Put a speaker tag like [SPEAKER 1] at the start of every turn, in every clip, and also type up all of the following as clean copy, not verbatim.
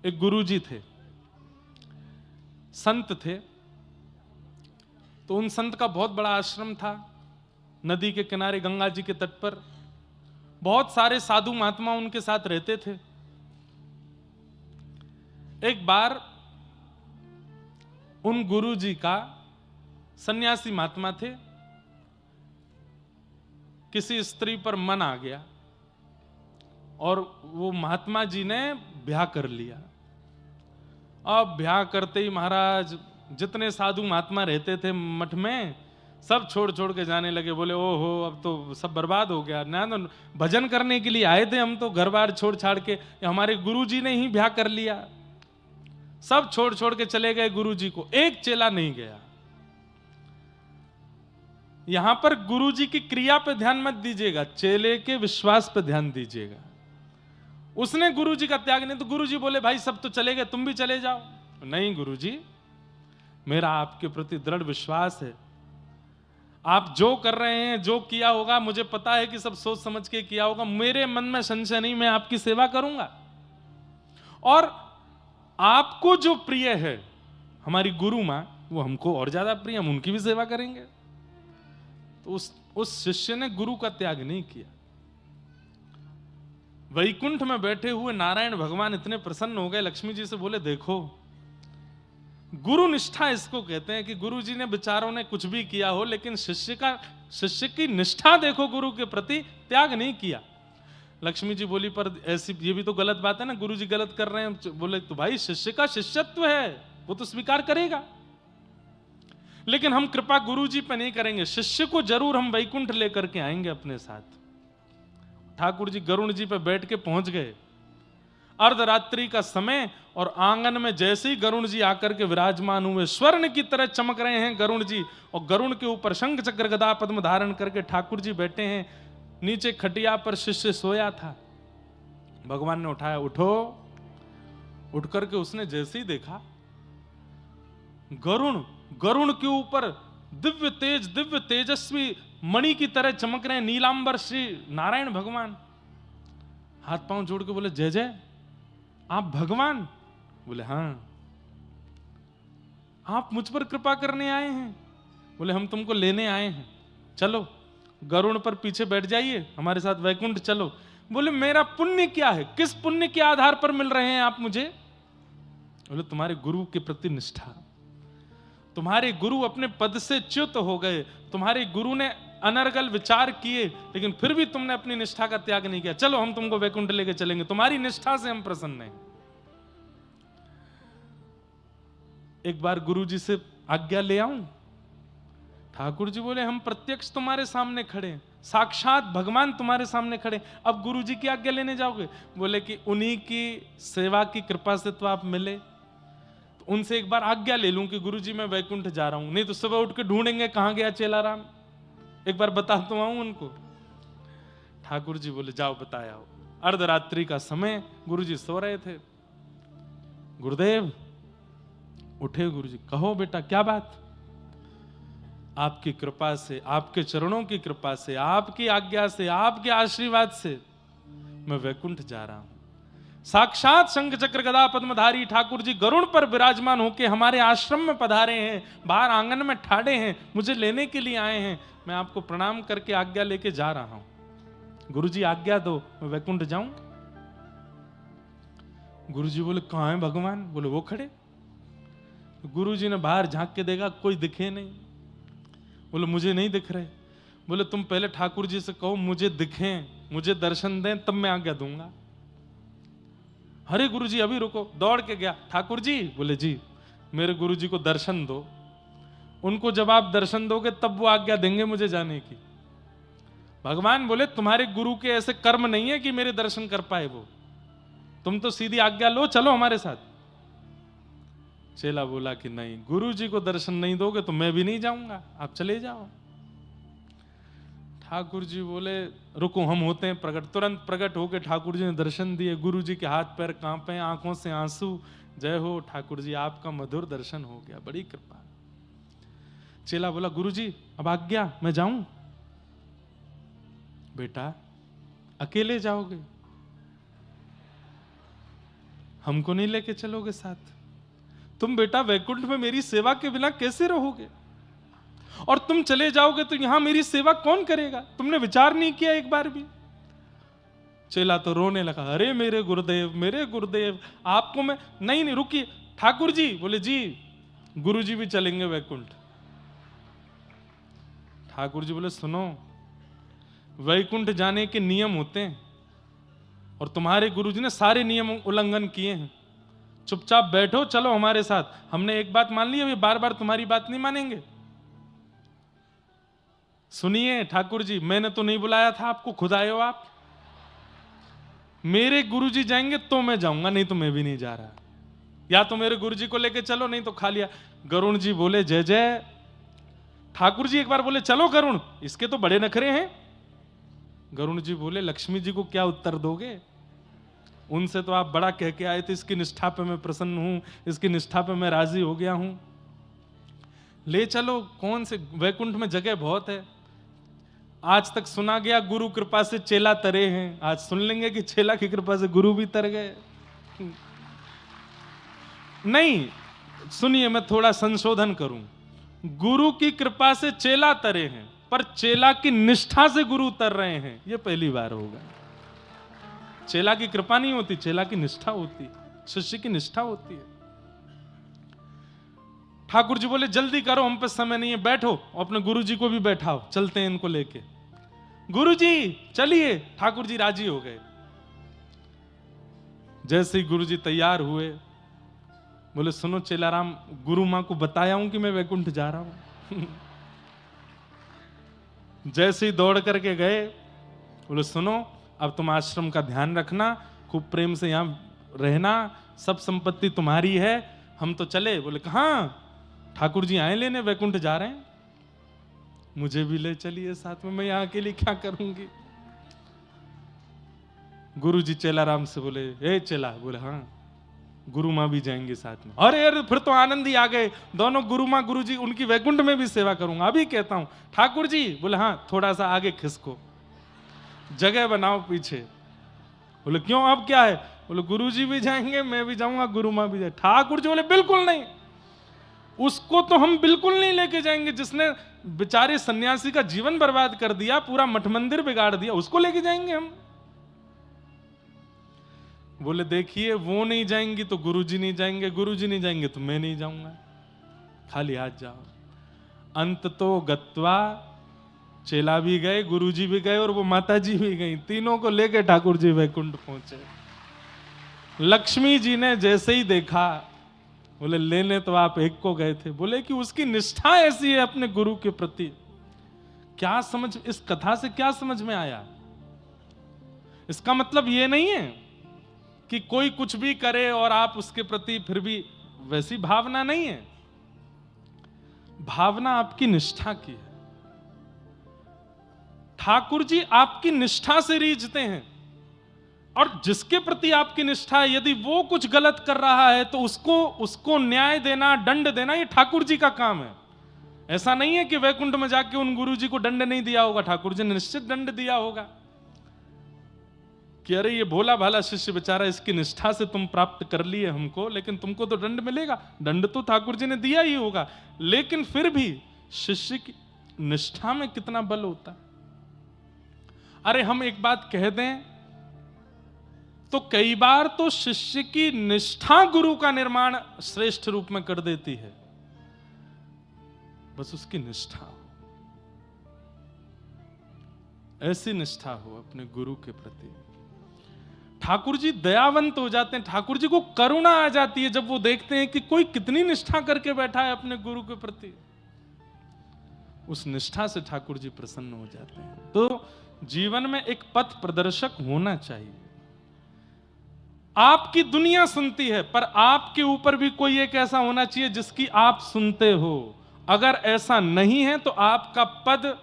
[SPEAKER 1] एक गुरुजी थे, संत थे। तो उन संत का बहुत बड़ा आश्रम था, नदी के किनारे गंगा जी के तट पर। बहुत सारे साधु महात्मा उनके साथ रहते थे। एक बार उन गुरुजी का, सन्यासी महात्मा थे, किसी स्त्री पर मन आ गया और वो महात्मा जी ने ब्याह कर लिया। अब ब्याह करते ही महाराज जितने साधु महात्मा रहते थे मठ में, सब छोड़ छोड़ के जाने लगे। बोले ओहो अब तो सब बर्बाद हो गया ना, तो भजन करने के लिए आए थे हम तो घर बार छोड़ छाड़ के, हमारे गुरुजी ने ही ब्याह कर लिया। सब छोड़ छोड़ के चले गए गुरुजी को, एक चेला नहीं गया। यहां पर गुरुजी की क्रिया पे ध्यान मत दीजिएगा, चेले के विश्वास पे ध्यान दीजिएगा। उसने गुरुजी का त्याग नहीं, तो गुरुजी बोले भाई सब तो चले गए, तुम भी चले जाओ। नहीं गुरुजी, मेरा आपके प्रति दृढ़ विश्वास है, आप जो कर रहे हैं, जो किया होगा, मुझे पता है कि सब सोच समझ के किया होगा, मेरे मन में संशय नहीं, मैं आपकी सेवा करूंगा। और आपको जो प्रिय है, हमारी गुरु मां, वो हमको और ज्यादा प्रिय, हम उनकी भी सेवा करेंगे। तो उस शिष्य ने गुरु का त्याग नहीं किया। वैकुंठ में बैठे हुए नारायण भगवान इतने प्रसन्न हो गए, लक्ष्मी जी से बोले देखो, गुरु निष्ठा इसको कहते हैं कि गुरु जी ने बेचारों ने कुछ भी किया हो, लेकिन शिष्य की निष्ठा देखो, गुरु के प्रति त्याग नहीं किया। लक्ष्मी जी बोली पर ऐसी ये भी तो गलत बात है ना, गुरु जी गलत कर रहे हैं। बोले तो भाई शिष्य का शिष्यत्व है, वो तो स्वीकार करेगा, लेकिन हम कृपा गुरु जी पे नहीं करेंगे, शिष्य को जरूर हम वैकुंठ लेकर के आएंगे अपने साथ। ठाकुर जी गरुण जी पे बैठ के पहुंच गए। अर्धरात्रि का समय, और आंगन में जैसे ही गरुण जी आकर के विराजमान हुए, स्वर्ण की तरह चमक रहे हैं गरुण जी, और गरुण के ऊपर शंख चक्र गदा पद्म धारण करके ठाकुर जी बैठे हैं। नीचे खटिया पर शिष्य सोया था। भगवान ने उठाया, उठो। उठ करके उसने जैसे ही देखा, गरुण के ऊपर दिव्य तेजस्वी मणि की तरह चमक रहे नीलांबर श्री नारायण भगवान। हाथ पांव जोड़ के बोले जय जय, आप भगवान? बोले हां। आप मुझ पर कृपा करने आए हैं? बोले हम तुमको लेने आए हैं, चलो गरुड़ पर पीछे बैठ जाइए, हमारे साथ वैकुंठ चलो। बोले मेरा पुण्य क्या है, किस पुण्य के आधार पर मिल रहे हैं आप मुझे? बोले तुम्हारे गुरु के प्रति निष्ठा, तुम्हारे गुरु अपने पद से च्युत हो गए, तुम्हारे गुरु ने अनर्गल विचार किए, लेकिन फिर भी तुमने अपनी निष्ठा का त्याग नहीं किया, चलो हम तुमको वैकुंठ लेके चलेंगे, तुम्हारी निष्ठा से हम प्रसन्न हैं। एक बार गुरु जी से आज्ञा ले आऊं? ठाकुर जी बोले हम प्रत्यक्ष तुम्हारे सामने खड़े, साक्षात भगवान तुम्हारे सामने खड़े, अब गुरु जी की आज्ञा लेने जाओगे? बोले कि उन्हीं की सेवा की कृपा से तो आप मिले, तो उनसे एक बार आज्ञा ले लूं कि गुरु जी मैं वैकुंठ जा रहा हूं, नहीं तो सुबह उठ के ढूंढेंगे कहां गया चेलाराम, एक बार बता तो आऊं उनको। ठाकुर जी बोले जाओ बताया हो। अर्धरात्रि का समय, गुरु जी सो रहे थे। गुरुदेव उठे, गुरु जी कहो बेटा क्या बात? आपकी कृपा से, आपके चरणों की कृपा से, आपकी आज्ञा से, आपके आशीर्वाद से मैं वैकुंठ जा रहा हूं। साक्षात शंख चक्र गदा पद्मधारी ठाकुर जी गरुड़ पर विराजमान होकर हमारे आश्रम में पधारे हैं, बाहर आंगन में ठाड़े हैं, मुझे लेने के लिए आए हैं, मैं आपको प्रणाम करके आज्ञा लेके जा रहा हूं। गुरु जी आज्ञा दो, मैं वैकुंठ जाऊं। गुरु जी बोले कहां है भगवान? बोले वो खड़े। गुरु जी ने बाहर झांक के देखा, कोई दिखे नहीं। बोले मुझे नहीं दिख रहे। बोले तुम पहले ठाकुर जी से कहो मुझे दिखें, मुझे दर्शन दें, तब मैं आज्ञा दूंगा। अरे गुरु जी अभी रुको, दौड़ के गया। ठाकुर जी? बोले जी मेरे गुरु जी को दर्शन दो, उनको जब आप दर्शन दोगे तब वो आज्ञा देंगे मुझे जाने की। भगवान बोले तुम्हारे गुरु के ऐसे कर्म नहीं है कि मेरे दर्शन कर पाए वो, तुम तो सीधी आज्ञा लो, चलो हमारे साथ। चेला बोला कि नहीं, गुरु जी को दर्शन नहीं दोगे तो मैं भी नहीं जाऊंगा, आप चले जाओ। ठाकुर जी बोले रुको हम होते हैं प्रकट। तुरंत प्रकट होकर ठाकुर जी ने दर्शन दिए। गुरु जी के हाथ पैर कांपे, आंखों से आंसू। जय हो ठाकुर जी, आपका मधुर दर्शन हो गया, बड़ी कृपा। चेला बोला गुरु जी अब आज्ञा, मैं जाऊं? बेटा अकेले जाओगे? हमको नहीं लेके चलोगे साथ? तुम बेटा वैकुंठ में मेरी सेवा के बिना कैसे रहोगे? और तुम चले जाओगे तो यहां मेरी सेवा कौन करेगा? तुमने विचार नहीं किया एक बार भी? चेला तो रोने लगा, अरे मेरे गुरुदेव, आपको मैं नहीं रुकिए ठाकुर जी। बोले जी, गुरु जी भी चलेंगे वैकुंठ। ठाकुर जी बोले सुनो, वैकुंठ जाने के नियम होते हैं और तुम्हारे गुरुजी ने सारे नियम उल्लंघन किए हैं। चुपचाप बैठो, चलो हमारे साथ। हमने एक बात मान ली, अभी बार बार तुम्हारी बात नहीं मानेंगे। सुनिए ठाकुर जी, मैंने तो नहीं बुलाया था आपको, खुद आए हो आप। मेरे गुरुजी जाएंगे तो मैं जाऊंगा, नहीं तो मैं भी नहीं जा रहा। या तो मेरे गुरुजी को लेके चलो, नहीं तो खा लिया। गरुण जी बोले जय जय। ठाकुर जी एक बार बोले चलो गरुण, इसके तो बड़े नखरे हैं। गरुण जी बोले लक्ष्मी जी को क्या उत्तर दोगे? उनसे तो आप बड़ा कह के आए थे, इसकी निष्ठा पे मैं प्रसन्न हूं, इसकी निष्ठा पे मैं राजी हो गया हूं। ले चलो, कौन से वैकुंठ में जगह बहुत है। आज तक सुना गया गुरु कृपा से चेला तरे हैं, आज सुन लेंगे कि चेला की कृपा से गुरु भी तर गए। नहीं, सुनिए मैं थोड़ा संशोधन करूं। गुरु की कृपा से चेला तरे हैं, पर चेला की निष्ठा से गुरु उतर रहे हैं, यह पहली बार होगा। चेला की कृपा नहीं होती, चेला की निष्ठा होती, शिष्य की निष्ठा होती है। ठाकुर जी बोले जल्दी करो, हम पे समय नहीं है, बैठो। अपने गुरु जी को भी बैठाओ, चलते हैं इनको लेके। गुरु जी चलिए। ठाकुर जी राजी हो गए। जैसे ही गुरु जी तैयार हुए, बोले सुनो चेलाराम, गुरु मां को बताया हूं कि मैं वैकुंठ जा रहा हूं। जैसे ही दौड़ करके गए, बोले सुनो अब तुम आश्रम का ध्यान रखना, खूब प्रेम से यहां रहना, सब संपत्ति तुम्हारी है, हम तो चले। बोले कहां? ठाकुर जी आए लेने, वैकुंठ जा रहे हैं। मुझे भी ले चलिए साथ में, मैं यहां अकेली क्या करूंगी? गुरु जी चेलाराम से बोले ए चेला। बोले हाँ। गुरु मां भी जाएंगे साथ में। अरे अरे फिर तो आनंद ही आ गए दोनों। गुरु मां गुरु जी, उनकी वैकुंठ में भी सेवा करूंगा, अभी कहता हूं। ठाकुर जी बोले हाँ, थोड़ा सा आगे खिसको, जगह बनाओ पीछे। बोले क्यों, अब क्या है? बोले गुरु जी भी जाएंगे, मैं भी जाऊंगा, गुरु मां भी जाए। ठाकुर जी बोले बिल्कुल नहीं, उसको तो हम बिल्कुल नहीं लेके जाएंगे, जिसने बेचारे सन्यासी का जीवन बर्बाद कर दिया, पूरा मठ मंदिर बिगाड़ दिया, उसको लेके जाएंगे हम? बोले देखिए, वो नहीं जाएंगी तो गुरुजी नहीं जाएंगे, गुरुजी नहीं जाएंगे तो मैं नहीं जाऊंगा, खाली हाथ जाओ। अंत तो गत्वा, चेला भी गए, गुरुजी भी गए और वो माता जी भी गई, तीनों को लेके ठाकुर जी वैकुंठ पहुंचे। लक्ष्मी जी ने जैसे ही देखा, बोले लेने तो आप एक को गए थे। बोले कि उसकी निष्ठा ऐसी है अपने गुरु के प्रति। क्या समझ, इस कथा से क्या समझ में आया? इसका मतलब ये नहीं है कि कोई कुछ भी करे और आप उसके प्रति फिर भी, वैसी भावना नहीं है। भावना आपकी निष्ठा की है। ठाकुर जी आपकी निष्ठा से रीझते हैं, और जिसके प्रति आपकी निष्ठा है, यदि वो कुछ गलत कर रहा है तो उसको न्याय देना, दंड देना, ये ठाकुर जी का काम है। ऐसा नहीं है कि वैकुंठ में जाके उन गुरु जी को दंड नहीं दिया होगा, ठाकुर जी ने निश्चित दंड दिया होगा कि अरे ये भोला भाला शिष्य बेचारा, इसकी निष्ठा से तुम प्राप्त कर लिए हमको, लेकिन तुमको तो दंड मिलेगा। दंड तो ठाकुर जी ने दिया ही होगा, लेकिन फिर भी शिष्य की निष्ठा में कितना बल होता है। अरे हम एक बात कह दें तो कई बार तो शिष्य की निष्ठा गुरु का निर्माण श्रेष्ठ रूप में कर देती है, बस उसकी निष्ठा हो, ऐसी निष्ठा हो अपने गुरु के प्रति। ठाकुर जी दयावंत हो जाते हैं, ठाकुर जी को करुणा आ जाती है जब वो देखते हैं कि कोई कितनी निष्ठा करके बैठा है अपने गुरु के प्रति। उस निष्ठा से ठाकुर जी प्रसन्न हो जाते हैं। तो जीवन में एक पथ प्रदर्शक होना चाहिए। आपकी दुनिया सुनती है, पर आपके ऊपर भी कोई एक ऐसा होना चाहिए जिसकी आप सुनते हो। अगर ऐसा नहीं है तो आपका पद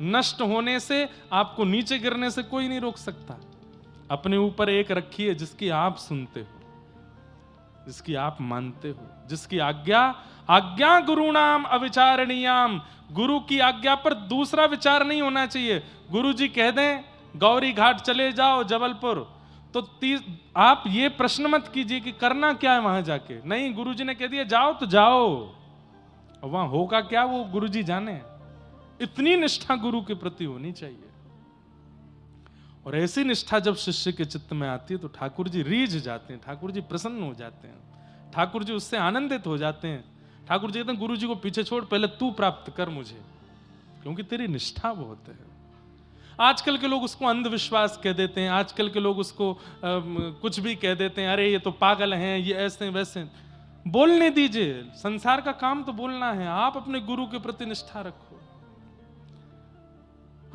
[SPEAKER 1] नष्ट होने से, आपको नीचे गिरने से कोई नहीं रोक सकता। अपने ऊपर एक रखिए जिसकी आप सुनते हो, जिसकी आप मानते हो, जिसकी आज्ञा गुरुणाम अविचारणीयाम। गुरु की आज्ञा पर दूसरा विचार नहीं होना चाहिए। गुरु जी कह दें गौरी घाट चले जाओ जबलपुर, तो आप ये प्रश्न मत कीजिए कि करना क्या है वहां जाके। नहीं, गुरुजी ने कह दिया जाओ तो जाओ, वहां होगा क्या वो गुरुजी जाने। इतनी निष्ठा गुरु के प्रति होनी चाहिए। और ऐसी निष्ठा जब शिष्य के चित्त में आती है तो ठाकुर जी रीझ जाते हैं, ठाकुर जी प्रसन्न हो जाते हैं, ठाकुर जी उससे आनंदित हो जाते हैं। ठाकुर जी कहते हैं गुरु जी को पीछे छोड़, पहले तू प्राप्त कर मुझे, क्योंकि तेरी निष्ठा बहुत है। आजकल के लोग उसको अंधविश्वास कह देते हैं, आजकल के लोग उसको कुछ भी कह देते हैं, अरे ये तो पागल हैं, ये ऐसे वैसे। बोलने दीजिए, संसार का काम तो बोलना है। आप अपने गुरु के प्रति निष्ठा रखो।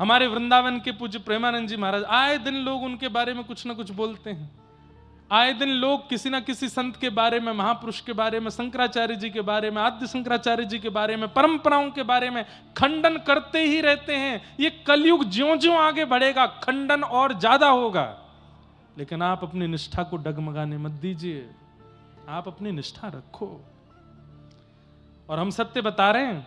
[SPEAKER 1] हमारे वृंदावन के पूज्य प्रेमानंद जी महाराज, आए दिन लोग उनके बारे में कुछ ना कुछ बोलते हैं। आए दिन लोग किसी ना किसी संत के बारे में, महापुरुष के बारे में, शंकराचार्य जी के बारे में, आद्य शंकराचार्य जी के बारे में, परंपराओं के बारे में खंडन करते ही रहते हैं। ये कलयुग ज्यों-ज्यों आगे बढ़ेगा खंडन और ज्यादा होगा। लेकिन आप अपनी निष्ठा को डगमगाने मत दीजिए, आप अपनी निष्ठा रखो। और हम सत्य बता रहे हैं,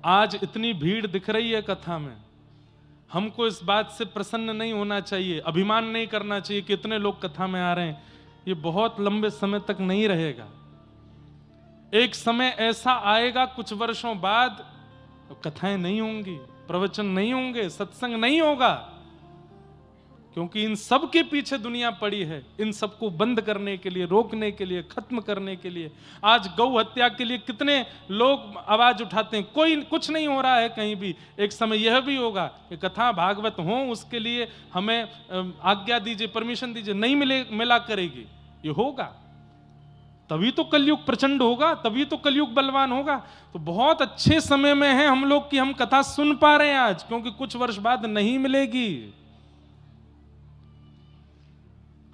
[SPEAKER 1] आज इतनी भीड़ दिख रही है कथा में, हमको इस बात से प्रसन्न नहीं होना चाहिए, अभिमान नहीं करना चाहिए कि इतने लोग कथा में आ रहे हैं। ये बहुत लंबे समय तक नहीं रहेगा। एक समय ऐसा आएगा कुछ वर्षों बाद, कथाएं नहीं होंगी, प्रवचन नहीं होंगे, सत्संग नहीं होगा, क्योंकि इन सब के पीछे दुनिया पड़ी है, इन सबको बंद करने के लिए, रोकने के लिए, खत्म करने के लिए। आज गौ हत्या के लिए कितने लोग आवाज उठाते हैं, कोई कुछ नहीं हो रहा है कहीं भी। एक समय यह भी होगा कि कथा भागवत हो, उसके लिए हमें आज्ञा दीजिए, परमिशन दीजिए, नहीं मिला करेगी। ये होगा तभी तो कलयुग प्रचंड होगा, तभी तो कलयुग बलवान होगा। तो बहुत अच्छे समय में है हम लोग कि हम कथा सुन पा रहे हैं आज, क्योंकि कुछ वर्ष बाद नहीं मिलेगी।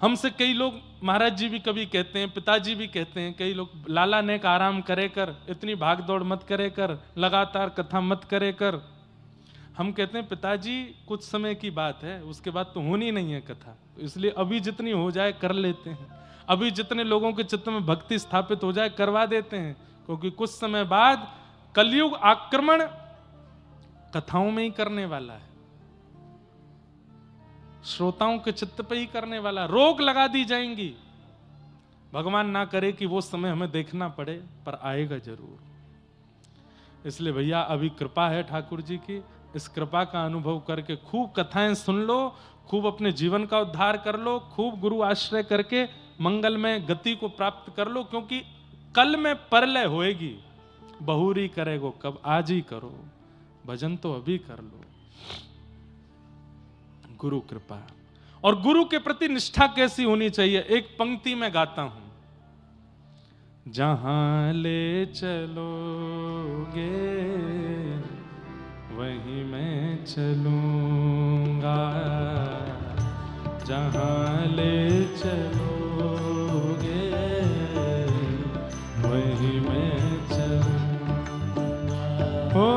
[SPEAKER 1] हमसे कई लोग, महाराज जी भी कभी कहते हैं, पिताजी भी कहते हैं, कई लोग, लाला ने का आराम करे कर, इतनी भाग दौड़ मत करे कर, लगातार कथा मत करे कर। हम कहते हैं पिताजी कुछ समय की बात है, उसके बाद तो होनी नहीं है कथा, तो इसलिए अभी जितनी हो जाए कर लेते हैं, अभी जितने लोगों के चित्त में भक्ति स्थापित हो जाए करवा देते हैं, क्योंकि कुछ समय बाद कलयुग आक्रमण कथाओं में ही करने वाला है, श्रोताओं के चित्त पे ही करने वाला, रोक लगा दी जाएंगी। भगवान ना करे कि वो समय हमें देखना पड़े, पर आएगा जरूर। इसलिए भैया अभी कृपा है ठाकुर जी की, इस कृपा का अनुभव करके खूब कथाएं सुन लो, खूब अपने जीवन का उद्धार कर लो, खूब गुरु आश्रय करके मंगलमय गति को प्राप्त कर लो, क्योंकि कल में परलय होएगी। बहुरी करेगो कब, आज ही करो, भजन तो अभी कर लो। गुरु कृपा। और गुरु के प्रति निष्ठा कैसी होनी चाहिए, एक पंक्ति में गाता हूं, जहां ले चलोगे वहीं मैं चलूंगा, जहां ले चलोगे वहीं मैं चलूंगा। ओ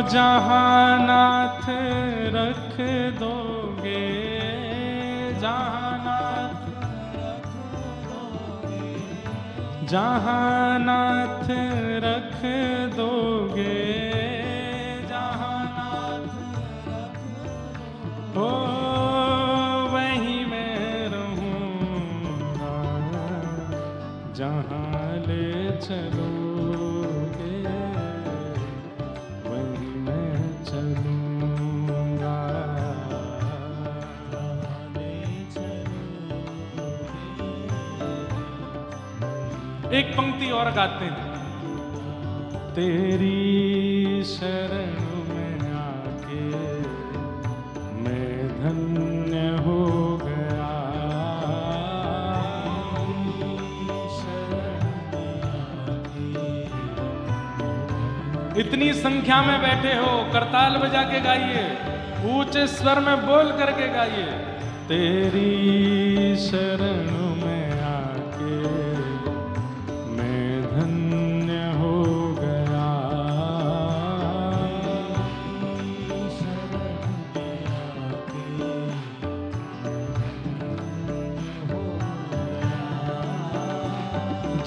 [SPEAKER 1] जहां नाथ रख दोगे, जहां नाथ रख दोगे, जहां नाथ रख दोगे, जहां नाथ रख दोगे, ओ वहीं मैं रहूंगा, जहां ले चलोगे वहीं मैं चलूंगा। एक पंक्ति और गाते हैं, तेरी शरण में आके मैं धन्य हो गया, इतनी संख्या में बैठे हो, करताल बजा के गाइए, ऊंचे स्वर में बोल करके गाइए, तेरी शरण में आके मैं धन्य हो गया,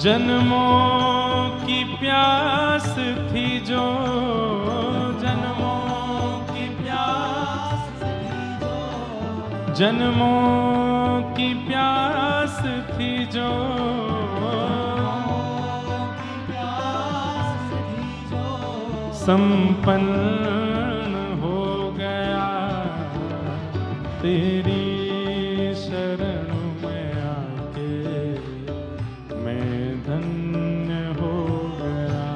[SPEAKER 1] जन्मों की प्यास थी जो, जन्मों की प्यास थी जो, जन्मों की प्यास थी जो संपन्न हो गया, तेरी शरण में आके मैं धन्य हो गया।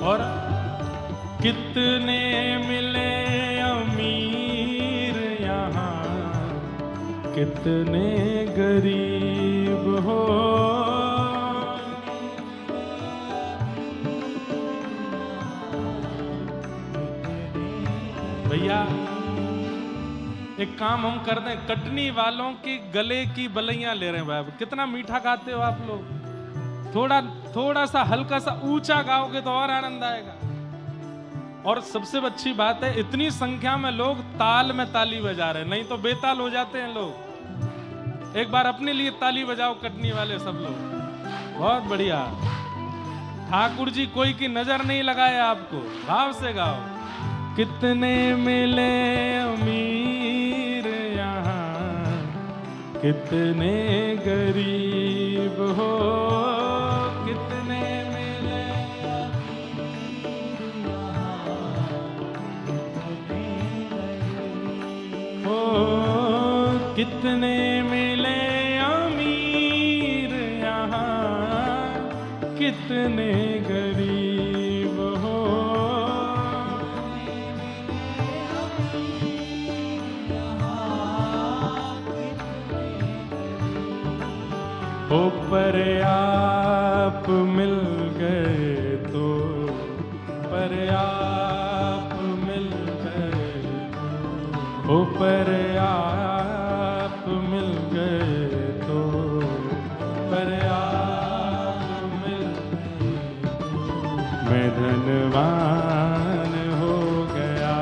[SPEAKER 1] और कितने मिले अमीर यहाँ, कितने गरीब हो। भैया एक काम हम कर दें, कटनी वालों के गले की बलैयां ले रहे हैं भाई। कितना मीठा गाते हो आप लोग, थोड़ा सा हल्का सा ऊंचा गाओगे तो और आनंद आएगा। और सबसे अच्छी बात है, इतनी संख्या में लोग ताल में ताली बजा रहे हैं, नहीं तो बेताल हो जाते हैं लोग। एक बार अपने लिए ताली बजाओ कटनी वाले सब लोग। बहुत बढ़िया। ठाकुर जी कोई की नजर नहीं लगाए आपको, भाव से गाओ। कितने मिले अमीर यहाँ, कितने गरीब हो, कितने मिले हो, कितने मिले अमीर यहाँ, कितने गरीब हो। हो पर आप मिल गए तो, पर आप मिल गए तो, हो पर आप मिल गए तो, पर आप मिल गए तो, मैं धनवान हो गया।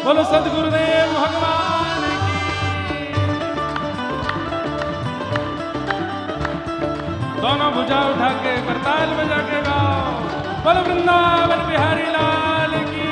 [SPEAKER 1] बोलो सद्गुरुदेव भगवान की। दोनों भुजा उठा के करताल बजा के गाओ, बोलो वृंदावन बिहारी लाल की।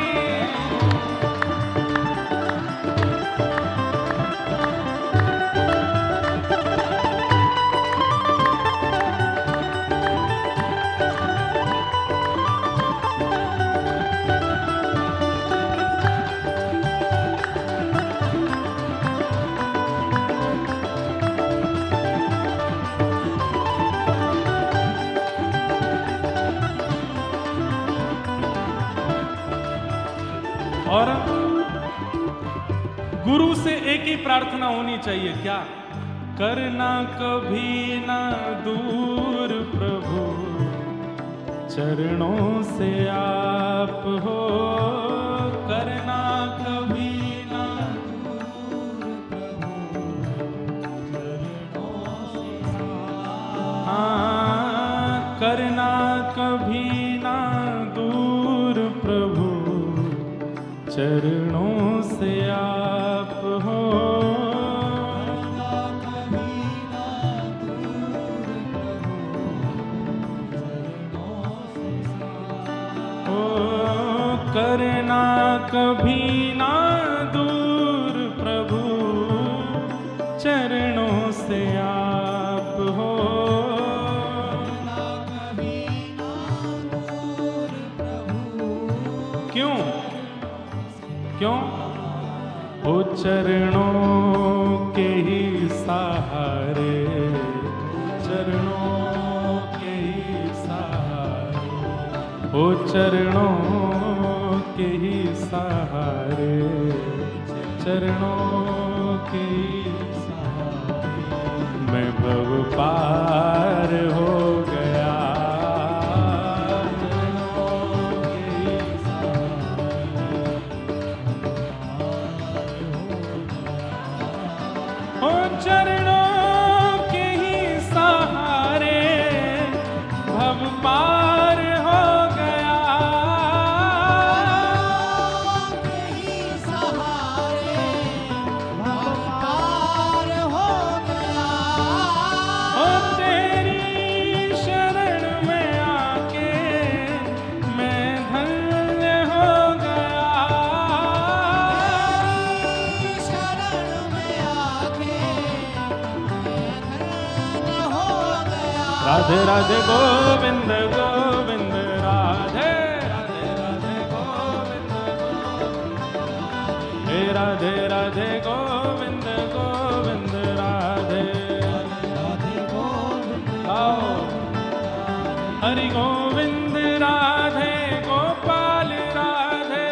[SPEAKER 1] और गुरु से एक ही प्रार्थना होनी चाहिए, क्या? करना कभी ना दूर प्रभु, चरणों से आप हो। करना कभी ना दूर प्रभु, हाँ, करना कभी ना दूर प्रभु, चरणों से आप हो। करना कभी ना दूर प्रभु, चरणों से आप हो। क्यों क्यों? ओ चरणों के ही सहारे, चरणों के ही सहारे, ओ चरणों के ही सहारे, चरणों के ही सहारे मैं भव पार हो गया। चरणों के ही सहारे भव पार हो गया। के ही सहारे भव पार हो गया। ओ तेरी शरण में आके मैं धन्य हो गया। तेरी शरण में आके राधे राधे गोविंद गोविंद राधे राधे राधे गोविंद हे राधे राधे गोविंद गोविंद राधे राधे गोविंद आओ हरि गोविंद राधे गोपाल राधे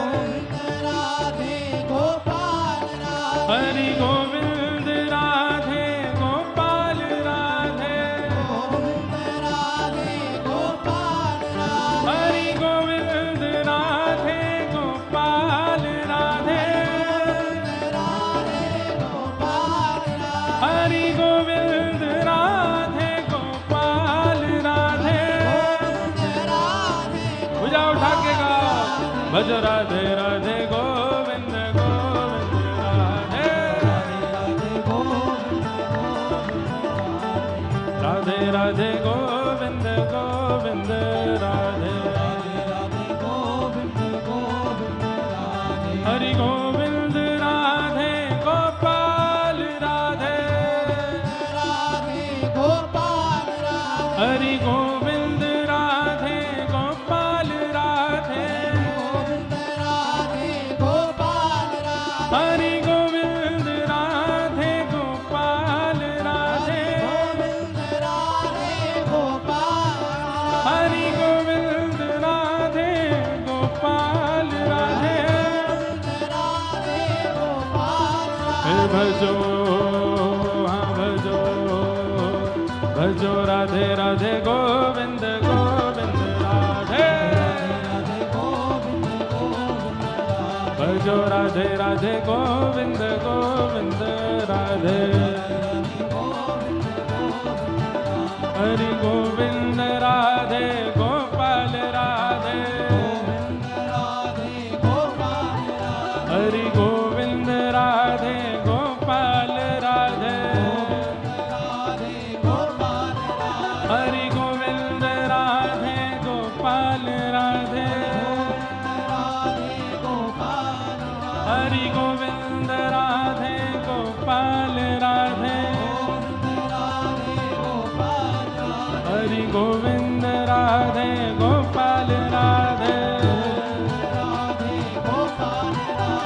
[SPEAKER 1] गोविंद राधे गोपाल राधे हरि गोविंद राधे गोपाल राधे हरि गोविंद राधे गोपाल राधे हरि गोविंद राधे गोपाल राधे भुजा उठा के गाओ भज राधे राधे गोविंद गोविंद राधे राधे राधे गोविंद गोविंद राधे हरि गोविंद राधे गोपाल राधे गोपाल राधे हरि गोविंद राधे गोपाल राधे गोपाल राधे हरि गोविंद राधे गोपाल राधे हरि गोविंद राधे गोपाल राधे भजो हाँ भजो भजो राधे राधे गोविंद गोविंद राधे भजो राधे राधे गोविंद गोविंद राधे हरि गोविंद राधे गोपाल राधे हरि गोविंद राधे गोपाल राधे हरि गोविंद राधे गोपाल राधे हरि गोविंद राधे गोपाल राधे हरि गोविंद राधे गोपाल राधे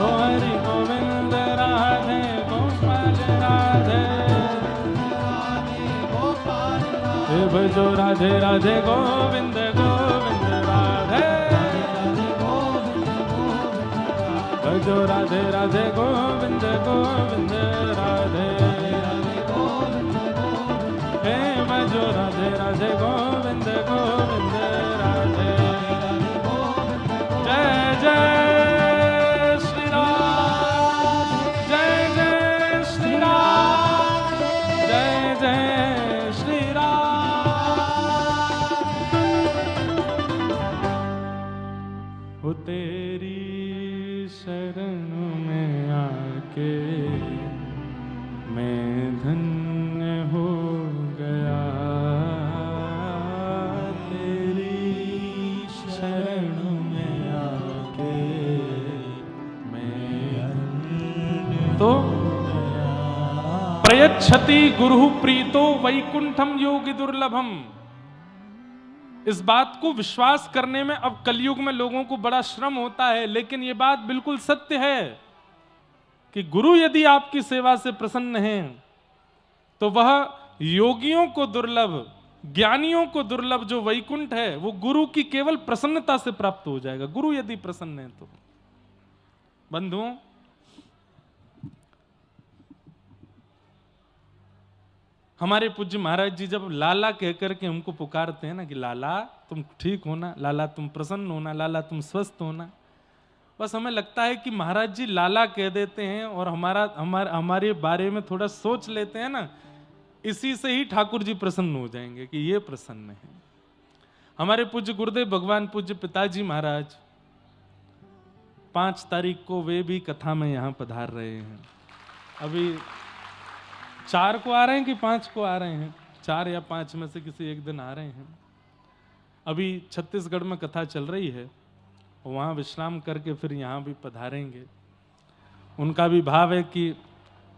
[SPEAKER 1] ओ हरि गोविंद राधे गोपाल राधे हे भजो राधे राधे गोविंद गोविंद राधे भजो राधे राधे गोविंद गोविंद राधे हे भजो राधे राधे गोविंद गोविंद राधे जय जय श्री राम जय जय श्री राम जय जय श्री राम हो तेरी शरण में आके मैं धन्य हो गया। तेरी शरण में आके मैं धन्य तो प्रयच्छति गुरु प्रीतो वैकुंठम योगी दुर्लभम। इस बात को विश्वास करने में अब कलयुग में लोगों को बड़ा श्रम होता है, लेकिन यह बात बिल्कुल सत्य है कि गुरु यदि आपकी सेवा से प्रसन्न हैं तो वह योगियों को दुर्लभ ज्ञानियों को दुर्लभ जो वैकुंठ है वो गुरु की केवल प्रसन्नता से प्राप्त हो जाएगा, गुरु यदि प्रसन्न है तो। बंधुओं, हमारे पूज्य महाराज जी जब लाला कहकर के हमको पुकारते हैं ना कि लाला तुम ठीक होना, लाला तुम प्रसन्न होना, लाला तुम स्वस्थ होना, बस हमें लगता है कि महाराज जी लाला कह देते हैं और हमारे बारे में थोड़ा सोच लेते हैं ना, इसी से ही ठाकुर जी प्रसन्न हो जाएंगे कि ये प्रसन्न है। हमारे पूज्य गुरुदेव भगवान पूज्य पिताजी महाराज 5 तारीख को वे भी कथा में यहां पधार रहे हैं। अभी 4 को आ रहे हैं कि 5 को आ रहे हैं, 4 या 5 में से किसी एक दिन आ रहे हैं। अभी छत्तीसगढ़ में कथा चल रही है, वहां विश्राम करके फिर यहां भी पधारेंगे। उनका भी भाव है कि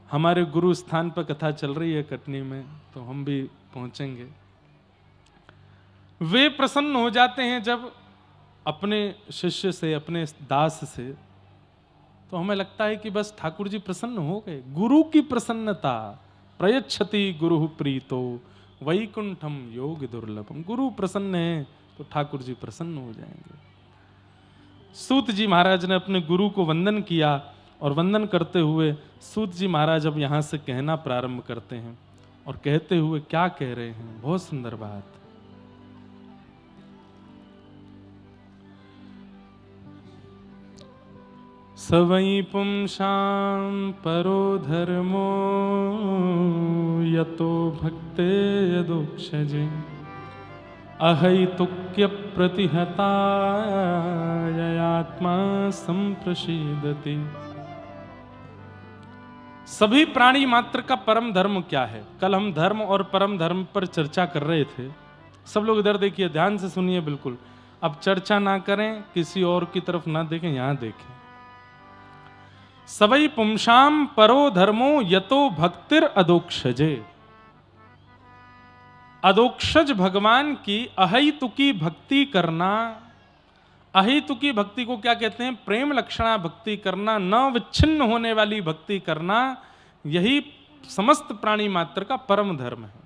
[SPEAKER 1] हमारे गुरु स्थान पर कथा चल रही है कटनी में, तो हम भी पहुंचेंगे। वे प्रसन्न हो जाते हैं जब अपने शिष्य से, अपने दास से, तो हमें लगता है कि बस ठाकुर जी प्रसन्न हो गए। गुरु की प्रसन्नता, प्रयच्छति गुरु प्रीतो वैकुंठम योग दुर्लभम। गुरु प्रसन्न है तो ठाकुर जी प्रसन्न हो जाएंगे। सूत जी महाराज ने अपने गुरु को वंदन किया और वंदन करते हुए सूत जी महाराज अब यहां से कहना प्रारंभ करते हैं और कहते हुए क्या कह रहे हैं, बहुत सुंदर बात। सवै पुंसां परो धर्मो यतो भक्ते यदोक्षजे अहैतुक्य प्रतिहताय आत्मा संप्रसीदति। सभी प्राणी मात्र का परम धर्म क्या है? कल हम धर्म और परम धर्म पर चर्चा कर रहे थे। सब लोग इधर देखिए, ध्यान से सुनिए बिल्कुल। अब चर्चा ना करें, किसी और की तरफ ना देखें, यहां देखें। सवै पुंसां परो धर्मो यतो भक्तिर अदोक्षजे। अदोक्षज भगवान की अहैतुकी भक्ति करना। अहैतुकी भक्ति को क्या कहते हैं? प्रेम लक्षणा भक्ति करना, न विच्छिन्न होने वाली भक्ति करना, यही समस्त प्राणी मात्र का परम धर्म है।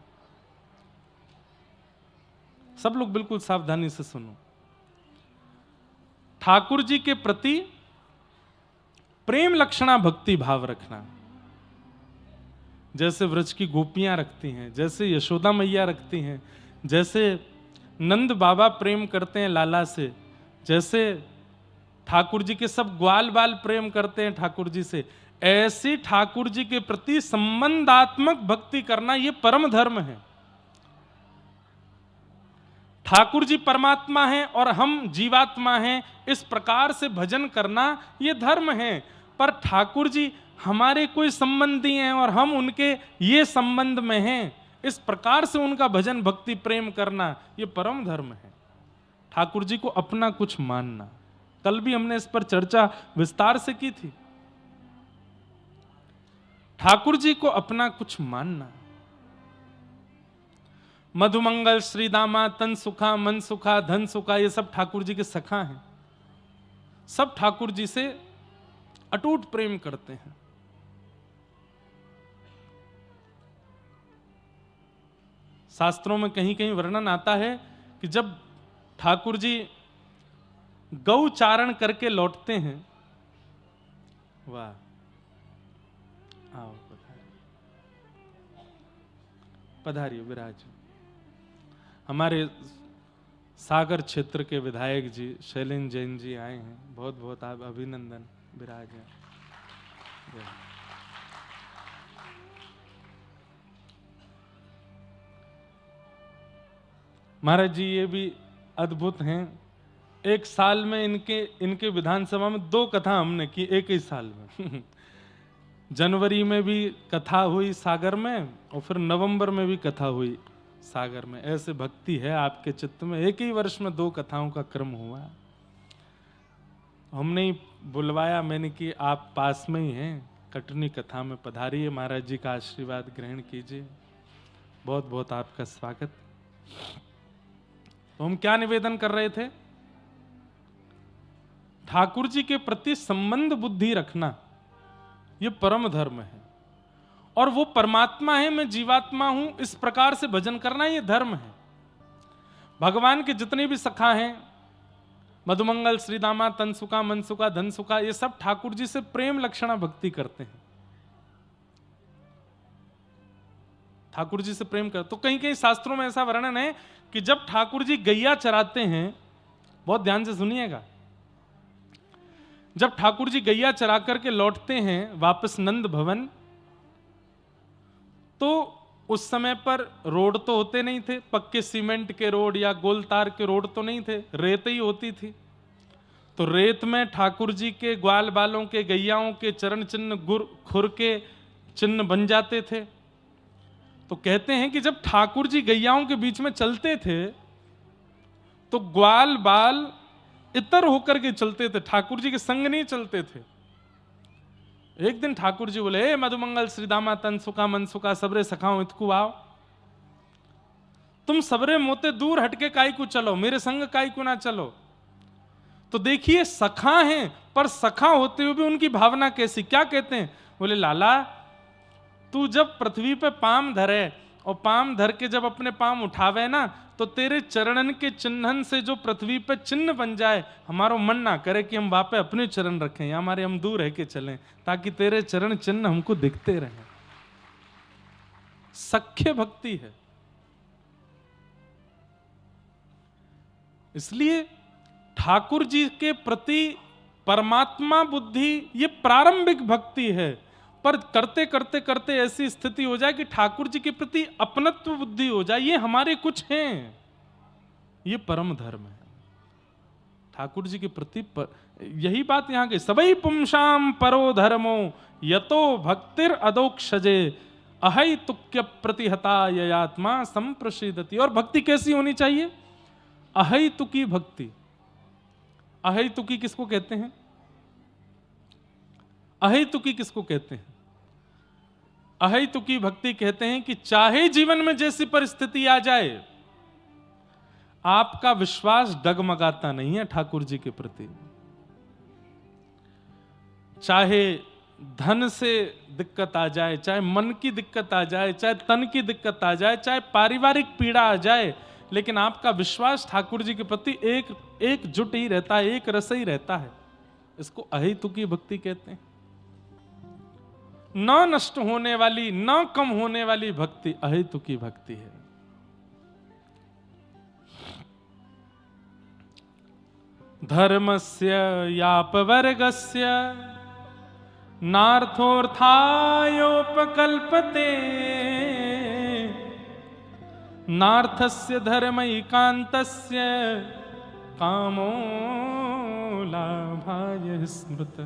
[SPEAKER 1] सब लोग बिल्कुल सावधानी से सुनो। ठाकुर जी के प्रति प्रेम लक्षणा भक्ति भाव रखना, जैसे व्रज की गोपियां रखती हैं, जैसे यशोदा मैया रखती हैं, जैसे नंद बाबा प्रेम करते हैं लाला से, जैसे ठाकुर जी के सब ग्वाल बाल प्रेम करते हैं ठाकुर जी से, ऐसी ठाकुर जी के प्रति संबंधात्मक भक्ति करना यह परम धर्म है। ठाकुर जी परमात्मा हैं और हम जीवात्मा हैं, इस प्रकार से भजन करना यह धर्म है। पर ठाकुर जी हमारे कोई संबंधी हैं और हम उनके ये संबंध में हैं, इस प्रकार से उनका भजन भक्ति प्रेम करना यह परम धर्म है। ठाकुर जी को अपना कुछ मानना, कल भी हमने इस पर चर्चा विस्तार से की थी। ठाकुर जी को अपना कुछ मानना। मधुमंगल, श्रीदामा, तन सुखा, मन सुखा, धन सुखा, ये सब ठाकुर जी के सखा हैं। सब ठाकुर जी से अटूट प्रेम करते हैं। शास्त्रों में कहीं कहीं वर्णन आता है कि जब ठाकुर जी गौ चारण करके लौटते हैं, वाह, आओ पधारिए विराज। हमारे सागर क्षेत्र के विधायक जी शैलेंद्र जैन जी आए हैं, बहुत बहुत आप अभिनंदन, विराज हैं। महाराज जी ये भी अद्भुत हैं। एक साल में इनके विधानसभा में 2 कथा हमने की, एक ही साल में। जनवरी में भी कथा हुई सागर में और फिर नवंबर में भी कथा हुई सागर में। ऐसे भक्ति है आपके चित्त में, एक ही वर्ष में 2 कथाओं का क्रम हुआ। हमने ही बुलवाया, मैंने कि आप पास में ही हैं, कटनी कथा में पधारिए, महाराज जी का आशीर्वाद ग्रहण कीजिए। बहुत बहुत आपका स्वागत। तो हम क्या निवेदन कर रहे थे? ठाकुर जी के प्रति संबंध बुद्धि रखना यह परम धर्म है, और वो परमात्मा है, मैं जीवात्मा हूं, इस प्रकार से भजन करना यह धर्म है। भगवान के जितने भी सखा हैं, मधुमंगल, श्रीदामा, तनसुका, मनसुका, धनसुका, ये सब ठाकुर जी से प्रेम लक्षणा भक्ति करते हैं, ठाकुर जी से प्रेम कर। तो कहीं कहीं शास्त्रों में ऐसा वर्णन है कि जब ठाकुर जी गैया चराते हैं, बहुत ध्यान से सुनिएगा, जब ठाकुर जी गैया चरा करके लौटते हैं वापस नंद भवन, तो उस समय पर रोड तो होते नहीं थे, पक्के सीमेंट के रोड या गोल तार के रोड तो नहीं थे, रेत ही होती थी। तो रेत में ठाकुर जी के ग्वाल बालों के, गैयाओं के चरण चिन्ह, खुर के चिन्ह बन जाते थे। तो कहते हैं कि जब ठाकुर जी गैयाओं के बीच में चलते थे तो ग्वाल बाल इतर होकर के चलते थे, ठाकुर जी के संग नहीं चलते थे। एक दिन ठाकुर जी बोले, ए मधुमंगल, श्रीदामा, तनसुका, मनसुका, सबरे सखाओ इतकु आओ, तुम सबरे मोते दूर हटके काई को चलो, मेरे संग काई को ना चलो। तो देखिए सखा हैं, पर सखा होते हुए भी उनकी भावना कैसी, क्या कहते हैं, बोले लाला तू जब पृथ्वी पे पाम धरे और पाम धर के जब अपने पाम उठावे ना, तो तेरे चरणन के चिन्हन से जो पृथ्वी पे चिन्ह बन जाए, हमारो मन ना करे कि हम वहां पे अपने चरण रखें या हमारे हम दूर रह के चलें, ताकि तेरे चरण चिन्ह हमको दिखते रहें। सख्य भक्ति है। इसलिए ठाकुर जी के प्रति परमात्मा बुद्धि ये प्रारंभिक भक्ति है, पर करते करते करते ऐसी स्थिति हो जाए कि ठाकुर जी के प्रति अपनत्व बुद्धि हो जाए, ये हमारे कुछ हैं, ये परम धर्म है ठाकुर जी के प्रति। यही बात यहां की, सबई पुंसाम परो धर्मो यतो भक्तिर अदोक्षजे अहै तुक्य प्रतिहता ययात्मा संप्रसिदति। और भक्ति कैसी होनी चाहिए, अहै तुकी भक्ति। अहै तुकी किसको कहते हैं, अहै तुकी किसको कहते हैं, अहै तुकी भक्ति कहते हैं कि चाहे जीवन में जैसी परिस्थिति आ जाए, आपका विश्वास डगमगाता नहीं है ठाकुर जी के प्रति। चाहे धन से दिक्कत आ जाए, चाहे मन की दिक्कत आ जाए, चाहे तन की दिक्कत आ जाए, चाहे पारिवारिक पीड़ा आ जाए, लेकिन आपका विश्वास ठाकुर जी के प्रति एकजुट ही रहता है, एक रस ही रहता है। इसको अहै तुकी भक्ति कहते हैं। न नष्ट होने वाली, न कम होने वाली भक्ति अहै तुकी भक्ति है। धर्मस्य यापवर्गस्य नार्थोऽर्थायोपकल्पते नार्थस्य धर्मैकान्तस्य कामो लाभाय स्मृत।